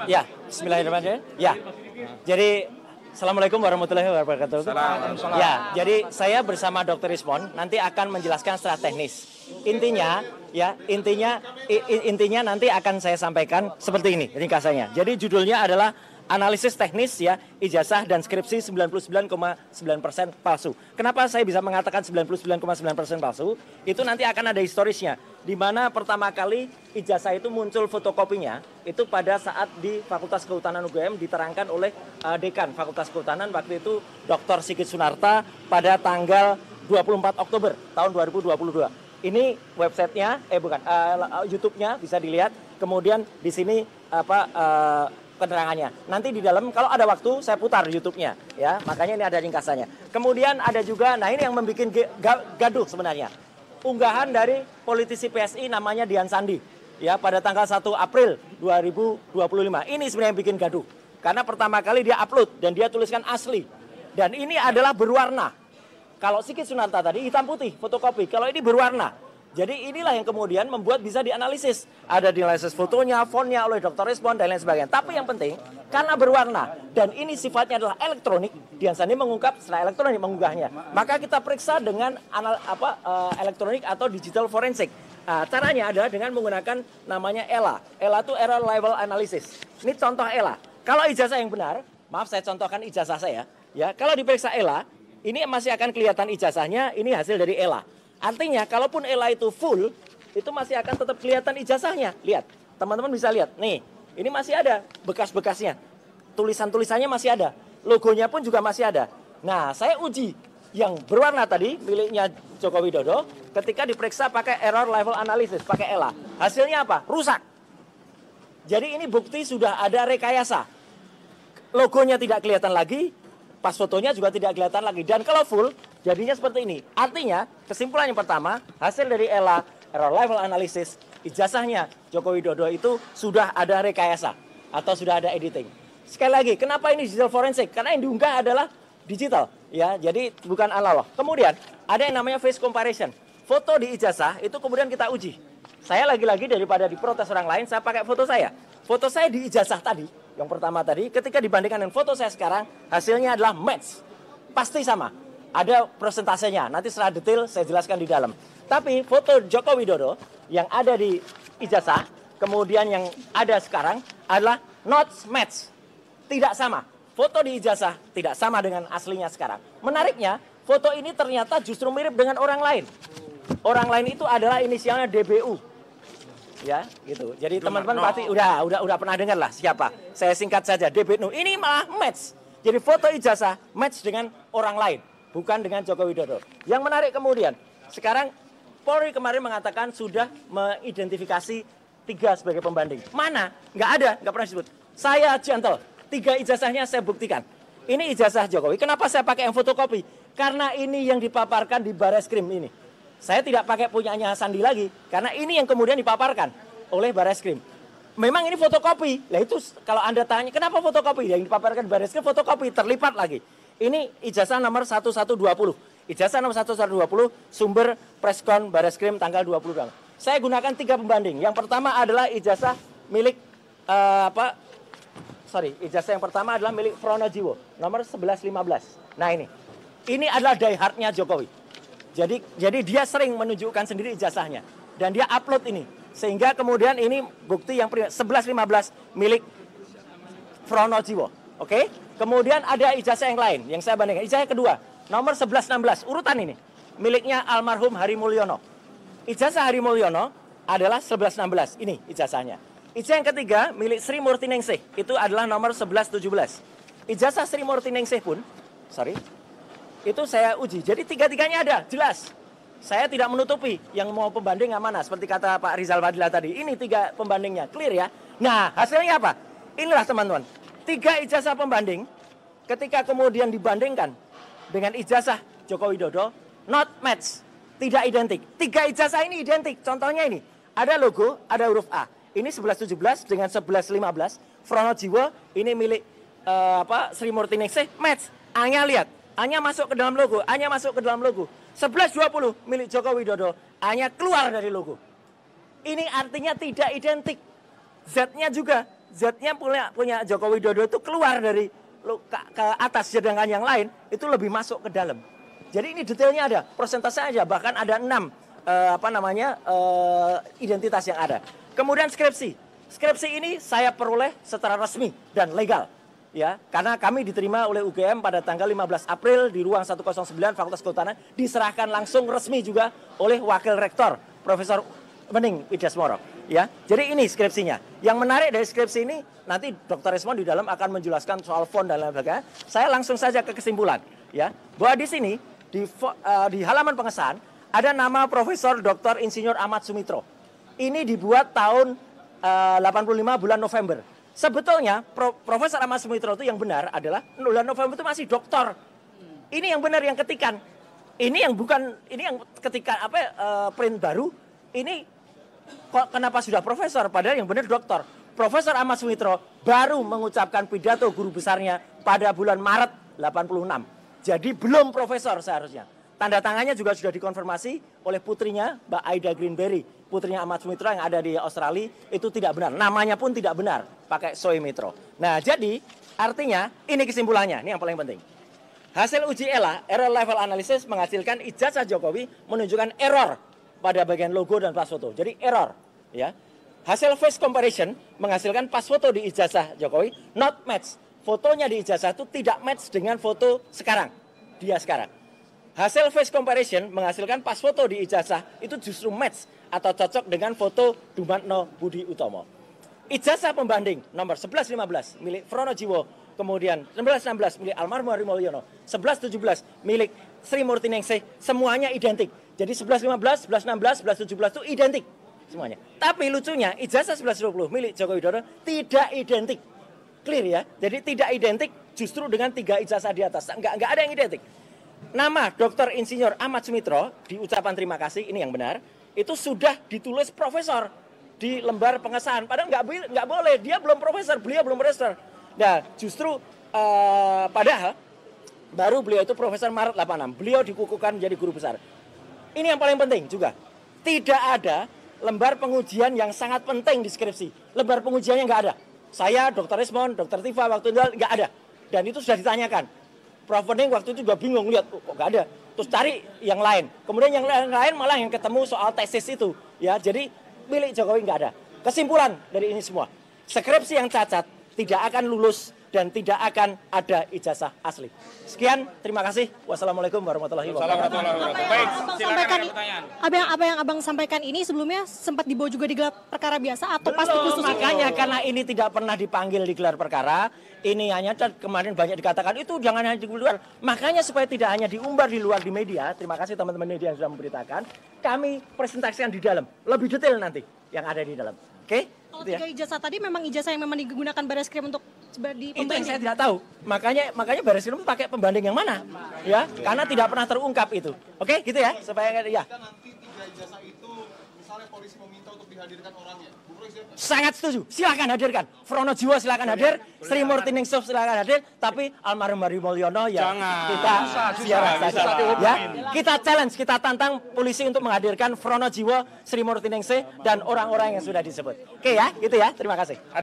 Ya, bismillahirrahmanirrahim. Ya, jadi Assalamualaikum warahmatullahi wabarakatuh. Ya, jadi saya bersama Dr. Rizmon nanti akan menjelaskan secara teknis. Intinya nanti akan saya sampaikan seperti ini ringkasannya. Jadi judulnya adalah analisis teknis ya ijazah dan skripsi 99,9% palsu. Kenapa saya bisa mengatakan 99,9% palsu? Itu nanti akan ada historisnya. Di mana pertama kali ijazah itu muncul fotokopinya itu pada saat di Fakultas Kehutanan UGM diterangkan oleh Dekan Fakultas Kehutanan waktu itu Dr. Sigit Sunarta pada tanggal 24 Oktober tahun 2022. Ini websitenya, YouTube-nya bisa dilihat. Kemudian di sini keterangannya. Nanti di dalam kalau ada waktu saya putar YouTube-nya ya. Makanya ini ada ringkasannya. Kemudian ada juga ini yang membuat gaduh sebenarnya. Unggahan dari politisi PSI namanya Dian Sandi ya pada tanggal 1 April 2025. Ini sebenarnya yang bikin gaduh. Karena pertama kali dia upload dan dia tuliskan asli. Dan ini adalah berwarna. Kalau Sigit Sunarta tadi hitam putih fotokopi. Kalau ini berwarna. Jadi inilah yang kemudian membuat bisa dianalisis. Ada dianalisis fotonya, fontnya oleh Dr. Rizmon dan lain sebagainya. Tapi yang penting karena berwarna dan ini sifatnya adalah elektronik, Dian Sandi mengungkap secara elektronik mengunggahnya. Maka kita periksa dengan elektronik atau digital forensik. Caranya adalah dengan menggunakan namanya ELA. ELA itu Error Level Analysis. Ini contoh ELA. Kalau ijazah yang benar, maaf saya contohkan ijazah saya. Ya, kalau diperiksa ELA, ini masih akan kelihatan ijazahnya. Ini hasil dari ELA. Artinya, kalaupun ELA itu full, itu masih akan tetap kelihatan ijazahnya. Lihat, teman-teman bisa lihat. Nih, ini masih ada bekas-bekasnya. Tulisan-tulisannya masih ada. Logonya pun juga masih ada. Nah, saya uji yang berwarna tadi, miliknya Joko Widodo, ketika diperiksa pakai error level analysis, pakai ELA. Hasilnya apa? Rusak. Jadi ini bukti sudah ada rekayasa. Logonya tidak kelihatan lagi, pas fotonya juga tidak kelihatan lagi. Dan kalau full, jadinya seperti ini. Artinya, kesimpulan yang pertama, hasil dari ELA, Error Level Analysis, ijazahnya Joko Widodo itu sudah ada rekayasa atau sudah ada editing. Sekali lagi, kenapa ini digital forensik? Karena yang diunggah adalah digital, ya. Jadi bukan analog. Kemudian ada yang namanya face comparison. Foto di ijazah itu kemudian kita uji. Saya lagi-lagi daripada diprotes orang lain, saya pakai foto saya. Foto saya di ijazah tadi, yang pertama tadi, ketika dibandingkan dengan foto saya sekarang, hasilnya adalah match. Pasti sama. Ada persentasenya, nanti secara detail saya jelaskan di dalam. Tapi foto Joko Widodo yang ada di ijazah, kemudian yang ada sekarang adalah not match. Tidak sama. Foto di ijazah tidak sama dengan aslinya sekarang. Menariknya, foto ini ternyata justru mirip dengan orang lain. Orang lain itu adalah inisialnya DBU. Ya, gitu. Jadi teman-teman pasti udah pernah dengar lah siapa. Saya singkat saja, DBU. Ini malah match. Jadi foto ijazah match dengan orang lain, bukan dengan Joko Widodo. Yang menarik kemudian, sekarang Polri kemarin mengatakan sudah mengidentifikasi 3 sebagai pembanding. Mana? Nggak ada, nggak pernah disebut. Saya gentle, 3 ijazahnya saya buktikan. Ini ijazah Jokowi. Kenapa saya pakai yang fotokopi? Karena ini yang dipaparkan di Bareskrim ini. Saya tidak pakai punyanya Sandi lagi, karena ini yang kemudian dipaparkan oleh Bareskrim. Memang ini fotokopi. Lah itu kalau Anda tanya, kenapa fotokopi? Yang dipaparkan di Bareskrim fotokopi, terlipat lagi. Ini ijazah nomor 1120. Ijazah nomor 1120, sumber preskon Bareskrim tanggal 20. Saya gunakan 3 pembanding. Yang pertama adalah ijazah milik ijazah yang pertama adalah milik Pronojiwo, nomor 1115. Nah ini adalah diehardnya Jokowi. Jadi dia sering menunjukkan sendiri ijazahnya dan dia upload ini sehingga kemudian ini bukti yang 1115 milik Pronojiwo. Oke? Kemudian ada ijazah yang lain yang saya bandingkan. Ijazah kedua nomor 1116 urutan ini miliknya almarhum Hari Mulyono. Ijazah Hari Mulyono adalah 1116. Ini ijazahnya. Ijazah yang ketiga milik Sri Murti Ningsih itu adalah nomor 1117. Ijazah Sri Murti Ningsih pun itu saya uji. Jadi 3-3-nya ada, jelas. Saya tidak menutupi yang mau pembanding yang mana. Seperti kata Pak Rizal Fadila tadi. Ini 3 pembandingnya, clear ya. Nah, hasilnya apa? Inilah teman-teman. 3 ijazah pembanding, ketika kemudian dibandingkan dengan ijazah Joko Widodo, not match. Tidak identik. 3 ijazah ini identik. Contohnya ini. Ada logo, ada huruf A. Ini 1117 dengan 1115. Pronojiwo, ini milik Sri Murti Ningsih, match. A-nya lihat. A-nya masuk ke dalam logo, A-nya masuk ke dalam logo. 1120 milik Joko Widodo, A-nya keluar dari logo. Ini artinya tidak identik. Z-nya juga Z-nya punya Joko Widodo itu keluar dari ke atas, sedangkan yang lain itu lebih masuk ke dalam. Jadi ini detailnya ada, persentase aja, bahkan ada 6 identitas yang ada. Kemudian skripsi. Skripsi ini saya peroleh secara resmi dan legal. Ya, karena kami diterima oleh UGM pada tanggal 15 April di ruang 109 Fakultas Kehutanan, diserahkan langsung resmi juga oleh Wakil Rektor Profesor Wening Widyasmoro. Ya, jadi ini skripsinya. Yang menarik dari skripsi ini, nanti Dr. Resmond di dalam akan menjelaskan soal font dan lain sebagainya. Saya langsung saja ke kesimpulan, ya, bahwa di sini di halaman pengesahan ada nama Profesor Dr. Insinyur Ahmad Sumitro. Ini dibuat tahun 85 bulan November. Sebetulnya Profesor Ahmad Sumitro itu yang benar adalah bulan November itu masih doktor. Ini yang benar yang ketikan. Ini yang bukan, ini yang ketikan print baru. Ini kok kenapa sudah profesor, padahal yang benar doktor. Profesor Ahmad Sumitro baru mengucapkan pidato guru besarnya pada bulan Maret 86. Jadi belum profesor seharusnya. Tanda tangannya juga sudah dikonfirmasi oleh putrinya, Mbak Aida Greenberry, putrinya Ahmad Sumitro yang ada di Australia, itu tidak benar. Namanya pun tidak benar, pakai Soemitro. Nah, jadi artinya ini kesimpulannya, ini yang paling penting. Hasil uji ELA, error level analysis, menghasilkan ijazah Jokowi menunjukkan error pada bagian logo dan pas foto. Jadi error, ya. Hasil face comparison menghasilkan pas foto di ijazah Jokowi not match. Fotonya di ijazah itu tidak match dengan foto sekarang. Dia sekarang. Hasil face comparison menghasilkan pas foto di ijazah itu justru match atau cocok dengan foto Dumatno Budi Utomo. Ijazah pembanding nomor 1115 milik Fronojiwo, kemudian 1116 milik Almarhum Hadi Mulyono, 1117 milik Sri Murti Ningsih, semuanya identik. Jadi 1115, 1116, 1117 itu identik semuanya. Tapi lucunya ijazah 1120 milik Joko Widodo tidak identik. Clear ya? Jadi tidak identik justru dengan 3 ijazah di atas. Enggak ada yang identik. Nama Dr. Insinyur Ahmad Sumitro di ucapan terima kasih, ini yang benar, itu sudah ditulis profesor di lembar pengesahan. Padahal nggak boleh, dia belum profesor, beliau belum profesor. Nah, justru padahal baru beliau itu profesor Maret 86. Beliau dikukuhkan menjadi guru besar. Ini yang paling penting juga. Tidak ada lembar pengujian yang sangat penting di skripsi. Lembar pengujiannya nggak ada. Saya, Dr. Resmond, Dr. Tifa waktu itu nggak ada. Dan itu sudah ditanyakan. Prof. Wening waktu itu juga bingung lihat, kok nggak ada. Terus cari yang lain. Kemudian yang lain malah yang ketemu soal tesis itu. Ya, jadi milik Jokowi nggak ada. Kesimpulan dari ini semua, skripsi yang cacat tidak akan lulus dan tidak akan ada ijazah asli. Sekian, terima kasih. Wassalamualaikum warahmatullahi wabarakatuh. Baik, silakan apa yang abang sampaikan ini sebelumnya sempat dibawa juga di gelar perkara biasa atau pasti khusus? Makanya karena ini tidak pernah dipanggil di gelar perkara, ini hanya kemarin banyak dikatakan itu jangan hanya di luar. Makanya supaya tidak hanya diumbar di luar di media, terima kasih teman-teman media yang sudah memberitakan, kami presentasikan di dalam, lebih detail nanti yang ada di dalam. Oke? Kalau 3 ijazah tadi memang ijazah yang memang digunakan Barreskrim untuk di itu yang saya tidak tahu. Makanya Barreskrim pakai pembanding yang mana? Ya, karena tidak pernah terungkap itu. Oke, gitu ya. Supaya ya. Nanti 3 ijazah itu misalnya polisi meminta untuk dihadirkan orangnya. Sangat setuju. Silakan hadirkan. Fronojiwo silakan hadir, Sri Murti Ningsih silakan hadir, tapi Almarhum Hadi Mulyono ya kita siaran saja. Ya, kita challenge, kita tantang polisi untuk menghadirkan Fronojiwo, Sri Murti Ningsih dan orang-orang yang sudah disebut. Oke ya, gitu ya. Terima kasih.